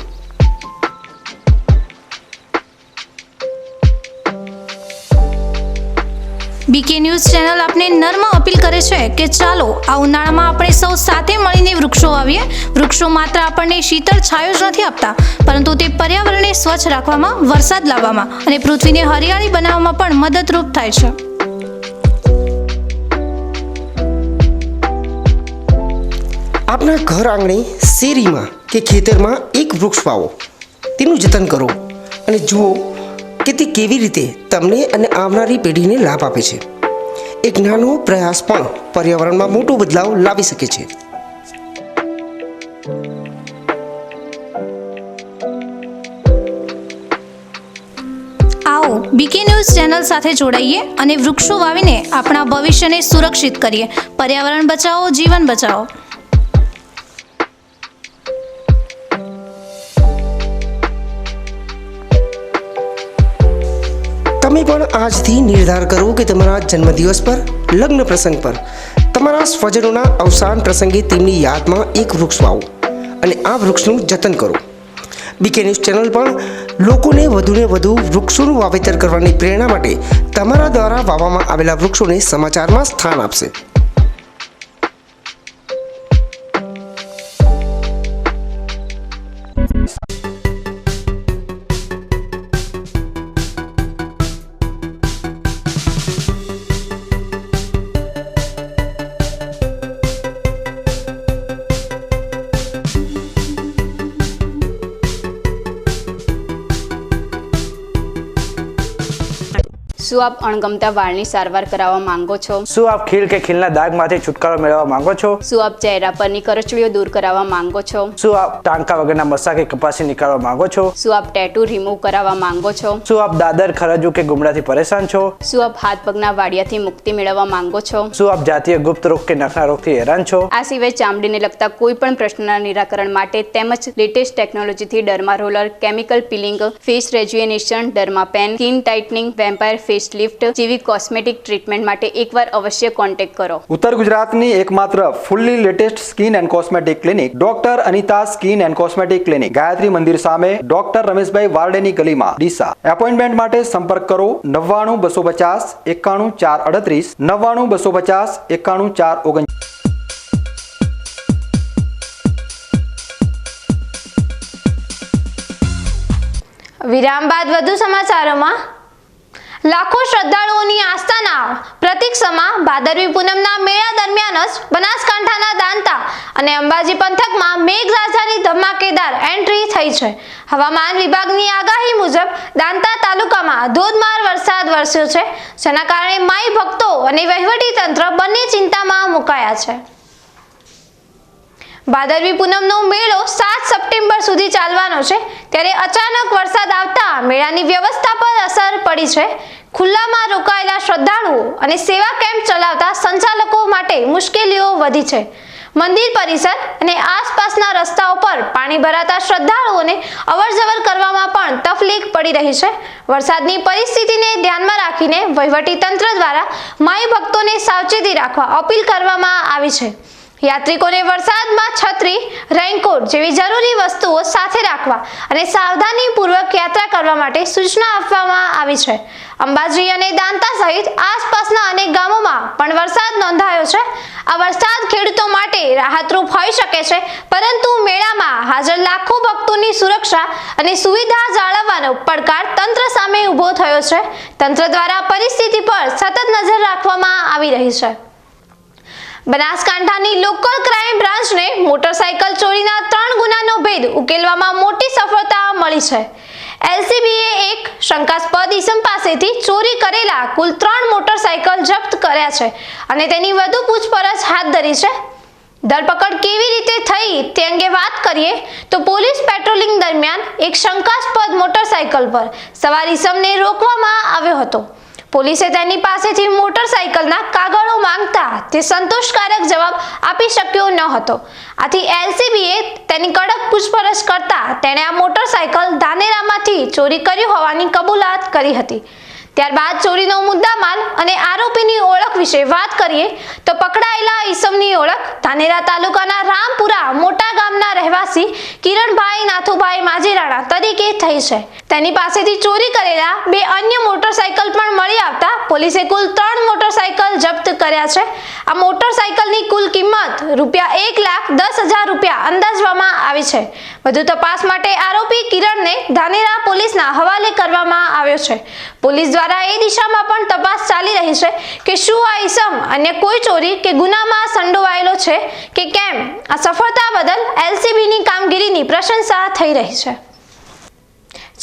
બીકે ન્યૂઝ ચેનલ આપને નર્મ અપીલ કરે છે કે ચાલો આ ઉનાળામાં આપણે સૌ સાથે મળીને વૃક્ષો વાવીએ. વૃક્ષો માત્ર આપણને શીતળ છાયો જ નથી આપતા, પરંતુ તે પર્યાવરણને સ્વચ્છ રાખવામાં, વરસાદ લાવવામાં અને પૃથ્વીને હરિયાળી બનાવવામાં પણ મદદરૂપ થાય છે. આપના ઘર આંગણે, શેરીમાં કે ખેતરમાં એક વૃક્ષ વાવો, તેનું જતન કરો અને જુઓ કે તે કેવી રીતે તમને અને આવનારી પેઢીને લાભ આપે છે. એક નાનો પ્રયાસ પણ પર્યાવરણમાં મોટો બદલાવ લાવી શકે છે. બીકે ન્યૂઝ ચેનલ સાથે જોડાઈએ અને વૃક્ષો વાવીને આપણા ભવિષ્યને સુરક્ષિત કરીએ. પર્યાવરણ બચાવો, જીવન બચાવો. તમે પણ આજથી નિર્ધાર કરો કે તમારા જન્મદિવસ પર, લગ્ન પ્રસંગ પર, તમારા સ્વજનોના અવસાન પ્રસંગે તેમની યાદમાં એક વૃક્ષ વાવો અને આ વૃક્ષનું જતન કરો. બીકે ન્યૂઝ ચેનલ પણ લોકોને વધુને વધુ વૃક્ષોનું વાવેતર કરવાની પ્રેરણા માટે તમારા દ્વારા વાવવામાં આવેલા વૃક્ષોને સમાચારમાં સ્થાન આપશે. શું આપ અણગમતા વાળની સારવાર કરાવવા માંગો છો? શું આપ ખીલ કે ખીલના દાગમાંથી છુટકારો મેળવવા માંગો છો? શું આપ ચહેરા પરની કરચલીઓ દૂર કરાવવા માંગો છો? શું આપ ટાંકા વગરના મસા કે કપાસી નીકાળવા માંગો છો? શું આપ ટેટુ રિમૂવ કરાવવા માંગો છો? શું આપ દાદર, ખરજુ કે ગુમડાથી પરેશાન છો? શું આપ હાથ પગના વાડિયાથી મુક્તિ મેળવવા માંગો છો? શું આપ જાતીય ગુપ્ત રોગ કે નખના રોગથી હેરાન છો? આ સિવાય ચામડીને લગતા કોઈ પણ પ્રશ્નના નિરાકરણ માટે તેમજ લેટેસ્ટ ટેકનોલોજીથી derma roller, chemical peeling, face rejuvenation, derma pen, skin tightening, vampire face lift જેવી કોસ્મેટિક ટ્રીટમેન્ટ માટે એકવાર અવશ્ય કોન્ટેક્ટ કરો. ઉત્તર ગુજરાતની એકમાત્ર fully latest skin and cosmetic clinic doctor Anita skin and cosmetic clinic, Gayatri Mandir સામે, ડોક્ટર રમેશભાઈ વારડેની ગલીમાં, ડીસા. એપોઇન્ટમેન્ટ માટે સંપર્ક કરો 99 250 91 438, 99 250 91 439. વિરામ બાદ વધુ સમાચારોમાં. લાખો શ્રદ્ધાળુઓની આસ્થાના પ્રતીક સમા ભાદરવી પૂનમના મેળા દરમિયાન જ બનાસકાંઠાના દાંતા અને અંબાજી પંથકમાં મેઘરાજાની ધમાકેદાર એન્ટ્રી થઈ છે. હવામાન વિભાગની આગાહી મુજબ દાંતા તાલુકામાં ધોધમાર વરસાદ વરસ્યો છે, જેના કારણે માઈ ભક્તો અને વહીવટી તંત્ર બંને ચિંતામાં મુકાયા છે. ભાદરવી પૂનમનો મેળો 7 સપ્ટેમ્બર સુધી ચાલવાનો છે, ત્યારે અચાનક વરસાદ આવતા મેળાની વ્યવસ્થા પર અસર પડી છે. ખુલ્લામાં રોકાયેલા શ્રદ્ધાળુઓ અને સેવા કેમ્પ ચલાવતા સંચાલકો માટે મુશ્કેલીઓ વધી છે. મંદિર પરિસર અને આસપાસના રસ્તાઓ પર પાણી ભરાતા શ્રદ્ધાળુઓને અવરજવર કરવામાં પણ તકલીફ પડી રહી છે. વરસાદની પરિસ્થિતિને ધ્યાનમાં રાખીને વહીવટી તંત્ર દ્વારા માઈ ભક્તોને સાવચેતી રાખવા અપીલ કરવામાં આવી છે. યાત્રિકોને વરસાદમાં છત્રી, રેઇનકોટ જેવી જરૂરી વસ્તુઓ સાથે રાખવા અને સાવધાનીપૂર્વક યાત્રા કરવા માટે સૂચના આપવામાં આવી છે. અંબાજી અને દાંતા સહિત આસપાસના અનેક ગામોમાં પણ વરસાદ નોંધાયો છે. આ વરસાદ ખેડૂતો માટે રાહતરૂપ હોઈ શકે છે, પરંતુ મેળામાં હાજર લાખો ભક્તોની સુરક્ષા અને સુવિધા જાળવવાનો પડકાર તંત્ર સામે ઊભો થયો છે. તંત્ર દ્વારા પરિસ્થિતિ પર સતત નજર રાખવામાં આવી રહી છે. બનાસકાંઠાની લોકલ ક્રાઇમ બ્રાન્ચને મોટરસાઇકલ ચોરીના 3 ગુનાનો ભેદ ઉકેલવામાં મોટી સફળતા મળી છે. એલસીબીએ એક શંકાસ્પદ ઇસમ પાસેથી ચોરી કરેલા કુલ 3 મોટરસાઇકલ જપ્ત કર્યા છે અને તેની વધુ પૂછપરછ હાથ ધરી છે. ધરપકડ કેવી રીતે થઈ તે અંગે વાત કરીએ તો પોલીસ પેટ્રોલિંગ દરમિયાન એક શંકાસ્પદ મોટરસાઇકલ પર સવાર ઇસમને રોકવામાં આવ્યો હતો. પોલીસે તેની પાસેથી મોટરસાઇકલના કાગળો માંગતા તે સંતોષકારક જવાબ આપી શક્યો ન હતો. આથી એલસીબીએ તેની કડક પૂછપરછ કરતા તેણે આ મોટરસાઇકલ ધાનેરામાંથી ચોરી કર્યું હોવાની કબૂલાત કરી હતી. ત્યારબાદ ચોરીનો મુદ્દામાલ અને આરોપીની ઓળખ વિશે વાત કરીએ તો પકડાયેલા ઈસમની ઓળખ ધાનેરા તાલુકાના રામપુરા મોટા ગામના રહેવાસી કિરણભાઈ નાથુભાઈ માજીરાણા તરીકે થઈ છે. તેની પાસેથી ચોરી કરેલા 2 અન્ય મોટરસાઇકલ પણ મળી આવતા પોલીસે કુલ 3 મોટરસાઇકલ જપ્ત કર્યા છે. આ મોટરસાઇકલની કુલ કિંમત ₹1,10,000 અંદાજવામાં આવી છે. વધુ તપાસ માટે આરોપી કિરણને ધાનેરા પોલીસના હવાલે કરવામાં આવ્યો છે. પોલીસ દ્વારા એ દિશામાં પણ તપાસ ચાલી રહી છે કે શું આ ઈસમ અન્ય કોઈ ચોરી કે ગુનામાં સંડોવાયેલો છે કે કેમ. આ સફળતા બદલ એલસીબીની કામગીરીની પ્રશંસા થઈ રહી છે.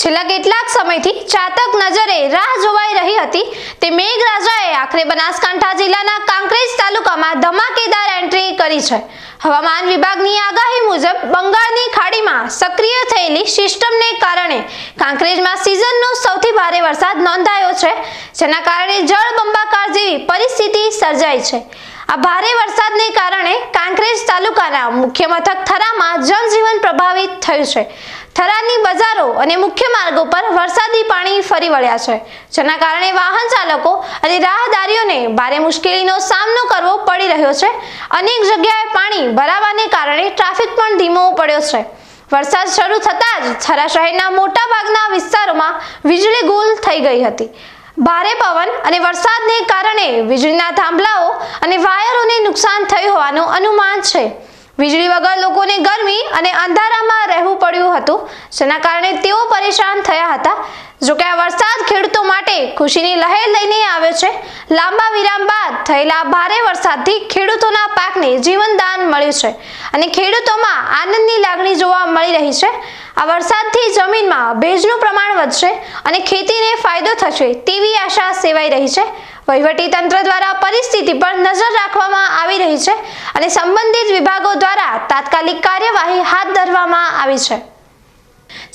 છેલ્લા કેટલાક સમયથી ચાતક નજરે રાહ જોવાઈ રહી હતી તે મેઘરાજાએ આખરે બનાસકાંઠા જિલ્લાના કાંકરેજ તાલુકામાં ધમાકેદાર એન્ટ્રી કરી છે. હવામાન વિભાગની આગાહી મુજબ બંગાળની ખાડીમાં સક્રિય થયેલી સિસ્ટમને કારણે કાંકરેજમાં સિઝનનો સૌથી ભારે વરસાદ નોંધાયો છે, જેના કારણે જળબંબાકાર જેવી પરિસ્થિતિ સર્જાઈ છે. આ ભારે વરસાદને કારણે કાંકરેજ તાલુકાના મુખ્ય મથક થરામાં જનજીવન પ્રભાવિત થયું છે. થરાની બજારો અને મુખ્ય માર્ગો પર વરસાદી પાણી ફરી વળ્યા છે, જેના કારણે વાહન ચાલકો અને રાહદારીઓને ભારે મુશ્કેલીનો સામનો કરવો પડી રહ્યો છે. અનેક જગ્યાએ પાણી ભરાવાને કારણે ટ્રાફિક પણ ધીમો પડ્યો છે. વરસાદ શરૂ થતાં જ થરા શહેરના મોટા ભાગના વિસ્તારોમાં વીજળી ગુલ થઈ ગઈ હતી. ભારે પવન અને વરસાદને કારણે વીજળીના થાંભલાઓ અને વાયરોને નુકસાન થયું હોવાનું અનુમાન છે. વીજળી વગર લોકોને ગરમી અને અંધારામાં રહેવું પડ્યું હતું, જેના કારણે તેઓ પરેશાન થયા હતા. જોકે આ વરસાદ ખેડૂતો માટે ખુશીની લહેર લઈને આવ્યો છે. લાંબા વિરામ બાદ થયેલા ભારે વરસાદથી ખેડૂતોના પાકને જીવનદાન મળ્યું છે અને ખેડૂતોમાં આનંદની લાગણી જોવા મળી રહી છે. આ વરસાદથી જમીનમાં ભેજનું પ્રમાણ વધશે અને ખેતીને ફાયદો થશે તેવી આશા સેવાઈ રહી છે. વહીવટી તંત્ર દ્વારા પરિસ્થિતિ પર નજર રાખવામાં આવી રહી છે અને સંબંધિત વિભાગો દ્વારા તાત્કાલિક કાર્યવાહી હાથ ધરવામાં આવી છે.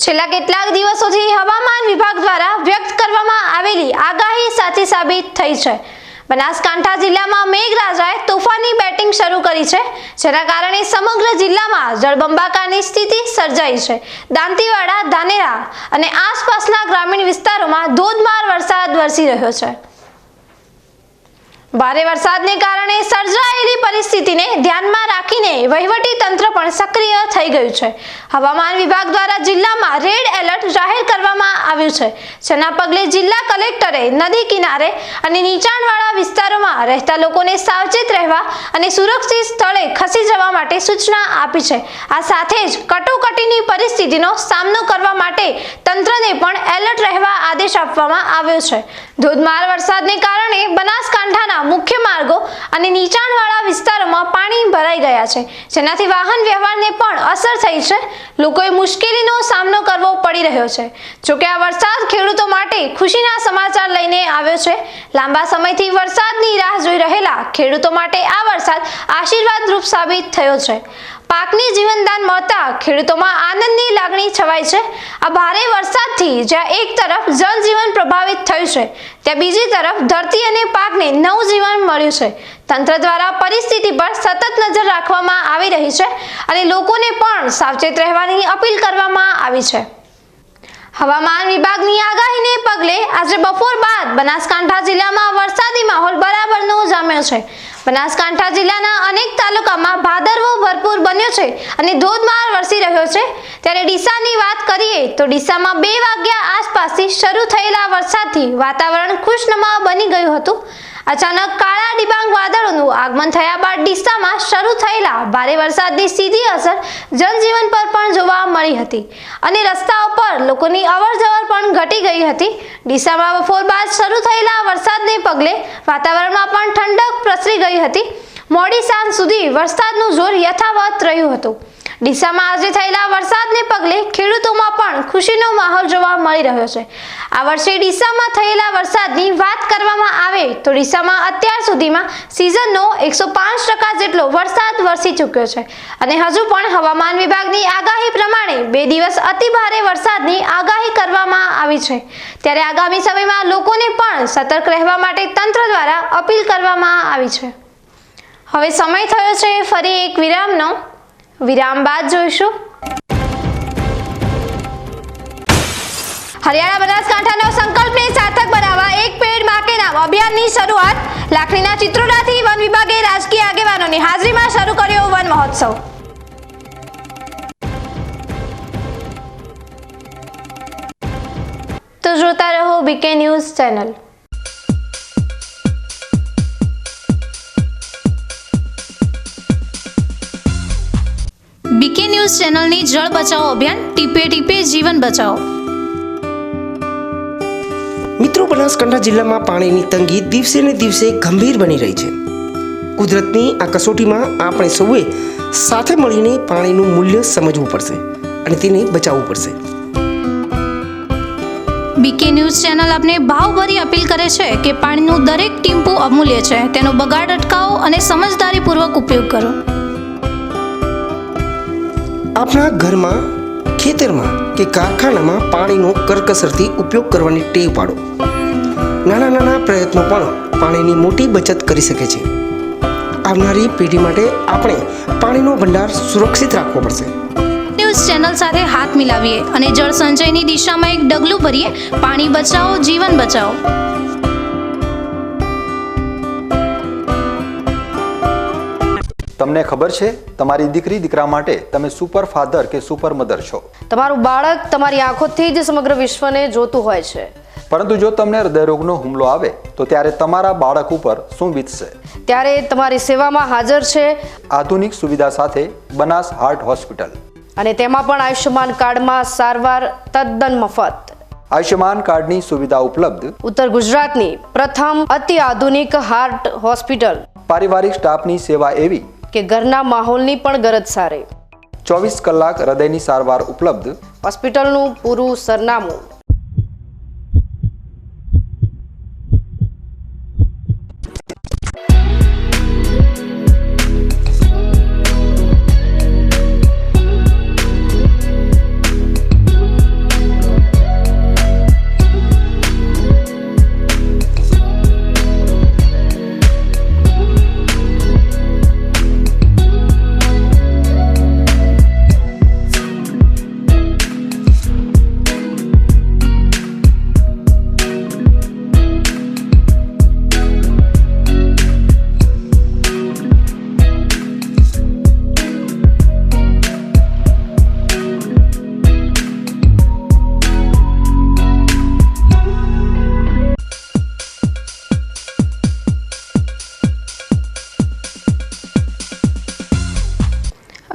છેલ્લા કેટલાક દિવસોથી હવામાન વિભાગ દ્વારા વ્યક્ત કરવામાં આવેલી આગાહી સાચી સાબિત થઈ છે. બનાસકાંઠા જિલ્લામાં મેઘરાજાએ તોફાની બેટિંગ શરૂ કરી છે, જેના કારણે સમગ્ર જિલ્લામાં જળબંબાકારની સ્થિતિ સર્જાઈ છે. દાંતીવાડા, ધાનેરા અને આસપાસના ગ્રામીણ વિસ્તારોમાં ધોધમાર વરસાદ વરસી રહ્યો છે. ભારે વરસાદને કારણે સર્જાયેલી પરિસ્થિતિને ધ્યાનમાં રાખીને વહીવટી તંત્ર પણ સક્રિય થઈ ગયું છે. હવામાન વિભાગ દ્વારા જિલ્લામાં રેડ એલર્ટ જાહેર કરવામાં આવ્યું છે, જેના પગલે જિલ્લા કલેક્ટરે નદી કિનારે અને નીચાણવાળા વિસ્તારોમાં રહેતા લોકોને સાવચેત રહેવા અને સુરક્ષિત સ્થળે ખસી જવા માટે સૂચના આપી છે. આ સાથે જ કટોકટીની પરિસ્થિતિનો સામનો કરવા માટે તંત્રને પણ એલર્ટ રહેવા આદેશ આપવામાં આવ્યો છે. ધોધમાર વરસાદને કારણે બનાસકાંઠાના મુખ્ય માર્ગો અને નીચાણવાળા વિસ્તારોમાં પાણી ભરાઈ ગયા છે, જેનાથી વાહન વ્યવહારને પણ અસર થઈ છે. લોકોએ મુશ્કેલીનો સામનો કરવો પડી રહ્યો છે. જોકે આ વરસાદ ખેડૂતો માટે ખુશીના સમાચાર લઈને આવ્યો છે. લાંબા સમયથી વરસાદની રાહ જોઈ રહેલા ખેડૂતો માટે આ વરસાદ આશીર્વાદરૂપ સાબિત થયો છે. પાકને જીવનદાન મળતા ખેડૂતોમાં આનંદની લાગણી છવાઈ છે. આ ભારે વરસાદથી જ્યાં એક તરફ જનજીવન પ્રભાવિત થયું છે, ત્યાં બીજી તરફ ધરતી અને પાકને નવું જીવન મળ્યું છે. તંત્ર દ્વારા પરિસ્થિતિ પર સતત નજર રાખવામાં આવી રહી છે અને લોકોને પણ સાવચેત રહેવાની અપીલ કરવામાં આવી છે. હવામાન વિભાગની આગાહીને પગલે આજે બપોર બાદ બનાસકાંઠા જિલ્લામાં વરસાદી માહોલ બરાબરનો જામ્યો છે. બનાસકાંઠા જિલ્લાના અનેક તાલુકામાં ભાદરવો ભરપૂર બન્યો છે અને ધોધમાર વરસી રહ્યો છે. ત્યારે ડીસાની વાત કરીએ તો ડીસામાં 2 વાગ્યા આસપાસથી શરૂ થયેલા વરસાદથી વાતાવરણ ખુશનુમા બની ગયું હતું. અચાનક કાળા ડિબાંગ વાદળોનું આગમન થયા બાદ ડીસામાં શરૂ થયેલા ભારે વરસાદની સીધી અસર જનજીવન પર પણ જોવા મળી હતી અને રસ્તાઓ પર લોકોની અવરજવર પણ ઘટી ગઈ હતી. ડીસામાં બપોર બાદ શરૂ થયેલા વરસાદને પગલે વાતાવરણમાં પણ ઠંડક પ્રસરી ગઈ હતી. મોડી સાંજ સુધી વરસાદનું જોર યથાવત રહ્યું હતું. ડીસામાં આજે થયેલા વરસાદને પગલે ખેડૂતોમાં પણ ખુશીનો માહોલ જોવા મળી રહ્યો છે. આ વર્ષે ડીસામાં થયેલા વરસાદની વાત કરવામાં આવે તો ડીસામાં અત્યાર સુધીમાં સિઝનનો 105% જેટલો વરસાદ વરસી ચૂક્યો છે અને હજુ પણ હવામાન વિભાગની આગાહી પ્રમાણે 2 દિવસ અતિ ભારે વરસાદની આગાહી કરવામાં આવી છે. ત્યારે આગામી સમયમાં લોકોને પણ સતર્ક રહેવા માટે તંત્ર દ્વારા અપીલ કરવામાં આવી છે. હવે સમય થયો છે ફરી એક વિરામનો. વિરામ બાદ જોઈશું હરિયાણા બનાસકાંઠાનો સંકલ્પને સાર્થક બનાવવા એક પેડ માં કે નામ અભિયાનની શરૂઆત. લાખણીના ચિત્રોડાથી વન વિભાગે રાજકીય આગેવાનોની હાજરીમાં શરૂ કર્યો વન મહોત્સવ. તો જોતા રહો BK news channel. BK news ચેનલની જળ બચાવો અભિયાન ટીપે ટીપે જીવન બચાવો. મિત્રો, બનાસકાંઠા જિલ્લામાં પાણીની તંગી દિવસે ને દિવસે ગંભીર બની રહી છે. કુદરતની આ કસોટીમાં આપણે સૌએ સાથે મળીને પાણીનું મૂલ્ય સમજવું પડશે અને તેને બચાવવું પડશે. બીકે ન્યૂઝ ચેનલ આપને ભાવભરી અપીલ કરે છે કે પાણીનું દરેક ટીમ્પુ અમૂલ્ય છે. તેનો બગાડ અટકાવો અને સમજદારીપૂર્વક ઉપયોગ કરો. આપણા ઘરમાં, ખેતરમાં કે કારખાનામાં પાણીનો કરકસરથી ઉપયોગ કરવાની ટેવ પાડો. નાના નાના પ્રયત્નો પણ પાણીની મોટી બચત કરી શકે છે. આવનારી પેઢી માટે આપણે પાણીનો ભંડાર સુરક્ષિત રાખવો પડશે. ન્યૂઝ ચેનલ સાથે હાથ મિલાવીએ અને જળ સંચયની દિશામાં એક ડગલું ભરીએ. પાણી બચાવો, જીવન બચાવો. તમને ખબર છે તમારી દીકરી દીકરા માટે તમે સુપર ફાધર કે સુપર મધર છો. તમારું બાળક તમારી આંખોથી જ સમગ્ર વિશ્વને જોતું હોય છે. પરંતુ જો તમને હૃદયરોગનો હુમલો આવે તો ત્યારે તમારા બાળક ઉપર શું વીતશે? ત્યારે તમારી સેવામાં હાજર છે આધુનિક સુવિધા સાથે બનાસ હાર્ટ હોસ્પિટલ, અને તેમાં પણ આયુષ્યમાન કાર્ડમાં સારવાર તદ્દન મફત. આયુષ્યમાન કાર્ડની સુવિધા ઉપલબ્ધ. ઉત્તર ગુજરાતની પ્રથમ અતિ આધુનિક હાર્ટ હોસ્પિટલ. પારિવારિક સ્ટાફની સેવા એવી કે ઘરના માહોલની પણ ગરજ સારે. 24 કલાક હૃદયની સારવાર ઉપલબ્ધ. હોસ્પિટલનું પૂરું સરનામું.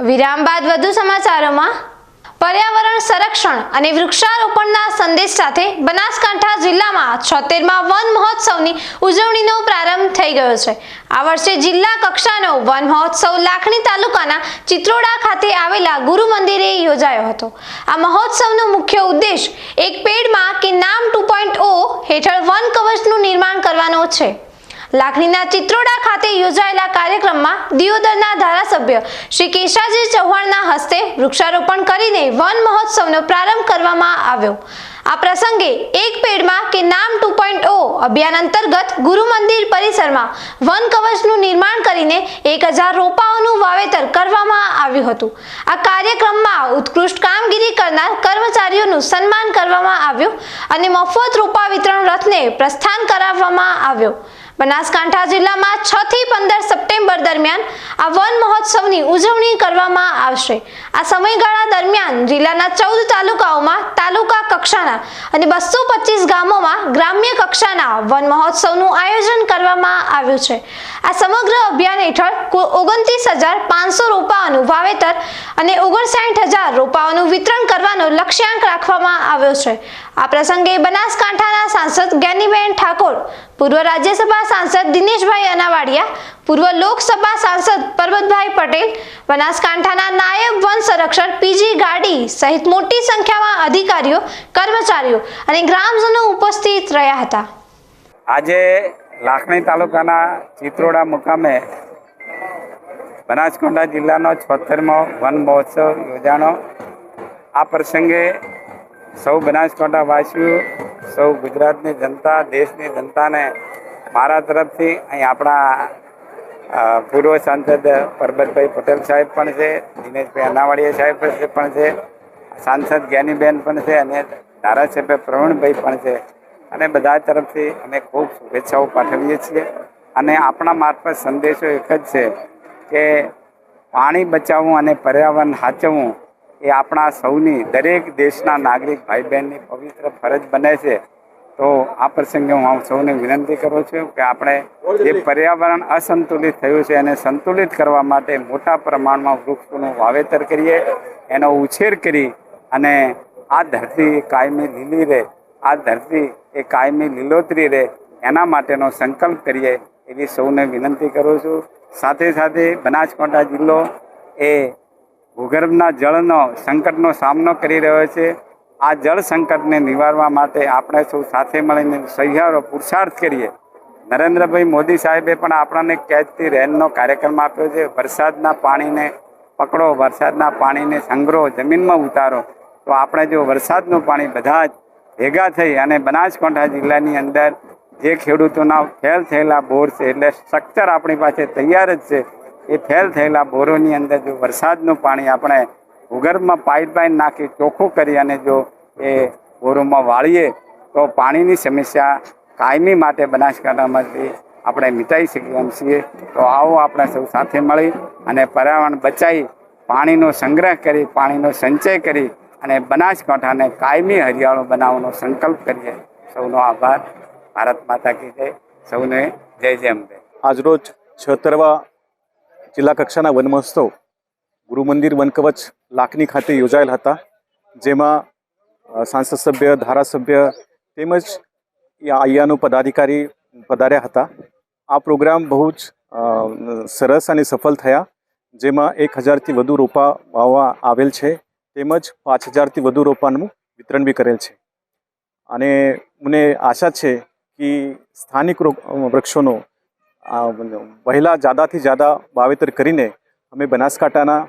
વિરામ બાદ વધુ સમાચારોમાં. પર્યાવરણ સંરક્ષણ અને વૃક્ષારોપણના સંદેશ સાથે બનાસકાંઠા જિલ્લામાં 76મા વન મહોત્સવની ઉજવણીનો પ્રારંભ થઈ ગયો છે. આ વર્ષે જિલ્લા કક્ષાનો વન મહોત્સવ લાખણી તાલુકાના ચિત્રોડા ખાતે આવેલા ગુરુ મંદિરે યોજાયો હતો. આ મહોત્સવનો મુખ્ય ઉદ્દેશ એક પેડમાં કે નામ 2.0 હેઠળ વન કવચનું નિર્માણ કરવાનો છે. લાખણીના ચિત્રોડા ખાતે યોજાયેલા કાર્યક્રમમાં દિયોદરના ધારાસભ્ય શ્રી કેશાજી ચૌહાણના હસ્તે વૃક્ષારોપણ કરીને વન મહોત્સવનો પ્રારંભ કરવામાં આવ્યો. આ પ્રસંગે એક પેડમાં કે નામ 2.0 અભિયાન અંતર્ગત ગુરુ મંદિર પરિસરમાં વન કવચનું નિર્માણ કરીને 1000 રોપાઓનું વાવેતર કરવામાં આવ્યું હતું. આ કાર્યક્રમમાં ઉત્કૃષ્ટ કામગીરી કરનાર કર્મચારીઓનું સન્માન કરવામાં આવ્યું અને મફત રોપા વિતરણ રથને પ્રસ્થાન કરાવવામાં આવ્યો. બનાસકાંઠા જિલ્લામાં 6 થી 15 સપ્ટેમ્બર દરમિયાન આ વન મહોત્સવની ઉજવણી કરવામાં આવશે. આ સમયગાળા દરમિયાન જિલ્લાના 14 તાલુકાઓમાં તાલુકા કક્ષાના અને 225 ગામોમાં ગ્રામ્ય કક્ષાના વન મહોત્સવનું આયોજન કરવામાં આવ્યું છે. આ સમગ્ર અભિયાન હેઠળ કુલ 29,500 રોપાઓનું વાવેતર અને 59,000 રોપાઓનું વિતરણ કરવાનો લક્ષ્યાંક રાખવામાં આવ્યો છે. આ પ્રસંગે બનાસકાંઠાના સાંસદ જ્ઞાનીબેન ઠાકોર, પૂર્વ રાજ્યસભા સાંસદ દિનેશભાઈ અનાવાડિયા, પૂર્વ લોકસભા સાંસદ પરબતભાઈ પટેલ, બનાસકાંઠાના નાયબ વન સંરક્ષક પીજી ગાડી સહિત મોટી સંખ્યામાં અધિકારીઓ, કર્મચારીઓ અને ગ્રામજનો ઉપસ્થિત રહ્યા હતા. આજે લાખણી તાલુકાના ચિત્રોડા મુકામે બનાસકાંઠા જિલ્લાનો 76મો વન મહોત્સવ યોજાણો. આ પ્રસંગે સૌ બનાસકાંઠા વાસીઓ, સૌ ગુજરાતની જનતા, દેશની જનતાને મારા તરફથી અહીં આપણા પૂર્વ સાંસદ પરબતભાઈ પટેલ સાહેબ પણ છે, દિનેશભાઈ અનાવાડિયા સાહેબ પણ છે, સાંસદ જ્ઞાનીબેન પણ છે અને ધારાસભ્ય પ્રવીણભાઈ પણ છે, અને બધા તરફથી અમે ખૂબ શુભેચ્છાઓ પાઠવીએ છીએ. અને આપણા મારફત સંદેશો એક જ છે કે પાણી બચાવવું અને પર્યાવરણ સાચવવું એ આપણા સૌની, દરેક દેશના નાગરિક ભાઈ બહેનની પવિત્ર ફરજ બને છે. તો આ પ્રસંગે હું સૌને વિનંતી કરું છું કે આપણે જે પર્યાવરણ અસંતુલિત થયું છે એને સંતુલિત કરવા માટે મોટા પ્રમાણમાં વૃક્ષોનું વાવેતર કરીએ, એનો ઉછેર કરી અને આ ધરતી કાયમી લીલી રહે, આ ધરતી એ કાયમી લીલોતરી રહે, એના માટેનો સંકલ્પ કરીએ એવી સૌને વિનંતી કરું છું. સાથે સાથે બનાસકાંઠા જિલ્લો એ ભૂગર્ભના જળનો સંકટનો સામનો કરી રહ્યો છે. આ જળ સંકટને નિવારવા માટે આપણે સૌ સાથે મળીને સહિયારો પુરુષાર્થ કરીએ. નરેન્દ્રભાઈ મોદી સાહેબે પણ આપણને કેચ ધી રેનનો કાર્યક્રમ આપ્યો છે. વરસાદના પાણીને પકડો, વરસાદના પાણીને સંગ્રહો, જમીનમાં ઉતારો. તો આપણે જો વરસાદનું પાણી બધા જ ભેગા થઈ અને બનાસકાંઠા જિલ્લાની અંદર જે ખેડૂતોના ફેલ થયેલા બોર છે, એટલે સ્ટ્રક્ચર આપણી પાસે તૈયાર જ છે, એ ફેલ થયેલા બોરોની અંદર જો વરસાદનું પાણી આપણે ભૂગર્ભમાં પાઇપલાઇન નાખી ચોખ્ખું કરી અને જો એ બોરોમાં વાળીએ તો પાણીની સમસ્યા કાયમી માટે બનાસકાંઠામાંથી આપણે મિટાઈ શકીએ એમ છીએ. તો આવો આપણે સૌ સાથે મળી અને પર્યાવરણ બચાવી પાણીનો સંગ્રહ કરી, પાણીનો સંચય કરી અને બનાસકાંઠાને કાયમી હરિયાળો બનાવવાનો સંકલ્પ કરીએ. સૌનો આભાર. ભારત માતા કી જય. સૌને જય જય અંબે. આજરોજ 76વા જિલ્લા કક્ષાના વન મહોત્સવ ગુરુ મંદિર વન કવચ લાખની ખાતે યોજાયેલ હતા, જેમાં સાંસદ સભ્ય, ધારાસભ્ય તેમજ અહીંયાનો પદાધિકારી પધાર્યા હતા. આ પ્રોગ્રામ બહુ જ સરસ અને સફળ થયા, જેમાં 1000થી વધુ રોપા વાવવા આવેલ છે, તેમજ 5000થી વધુ રોપાનું વિતરણ બી કરેલ છે. અને મને આશા છે કે સ્થાનિક વૃક્ષોનો વહેલા જ્યાદાથી જ્યાદા વાવેતર કરીને અમે બનાસકાંઠાના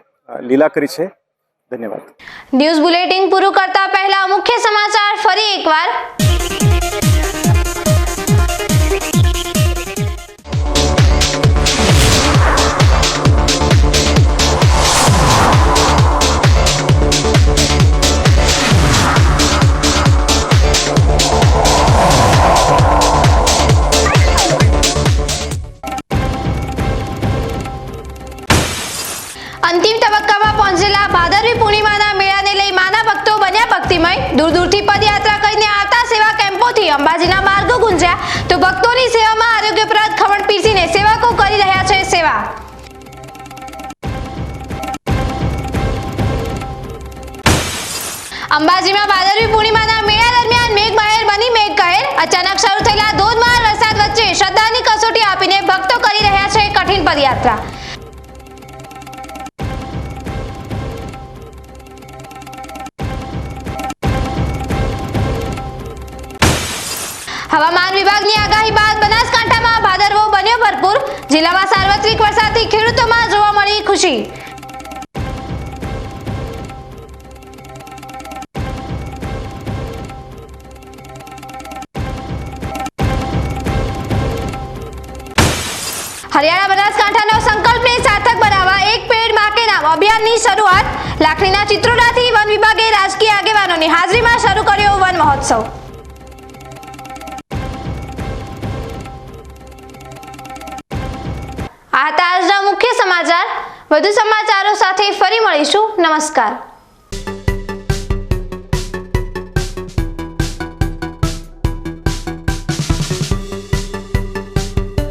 લીલા કરી છે. ધન્યવાદ. ન્યૂઝ બુલેટિન પૂરું કરતા પહેલા મુખ્ય સમાચાર ફરી એકવાર. અંતિમ તબક્કામાં પહોંચેલા ભાદરવી પૂર્ણિમાના મેળાને લઈ માના ભક્તો બન્યા ભક્તિમય. દૂર દૂરથી પદયાત્રા કરીને આવતા સેવા કેમ્પોથી અંબાજીના માર્ગો ગુંજ્યા, તો ભક્તોની સેવામાં આરોગ્યપ્રદ ખમણ પીરસીને સેવકો કરી રહ્યા છે સેવા. અંબાજીમાં ભાદરવી પૂર્ણિમાના મેળા દરમિયાન મેઘમહેર બની મેઘકહેર. અચાનક શરૂ થયેલા ધોધમાર વરસાદ વચ્ચે શ્રદ્ધાની કસોટી આપીને ભક્તો કરી રહ્યા છે કઠિન પદયાત્રા. હવામાન વિભાગની આગાહી બાદ બનાસકાંઠામાં ભાદરવો બન્યો ભરપૂર. જિલ્લામાં સાર્વત્રિક વરસાદથી ખેડૂતોમાં જોવા મળી ખુશી. હરિયાણા બનાસકાંઠાનો સંકલ્પને સાર્થક બનાવવા એક પેડ માં કે નામ અભિયાનની શરૂઆત. લાખણીના ચિત્રોડાથી વન વિભાગે રાજકીય આગેવાનોની હાજરીમાં શરૂ કર્યો વન મહોત્સવ. આ હતા આજના મુખ્ય સમાચાર. વધુ સમાચારો સાથે ફરી મળીશું. નમસ્કાર.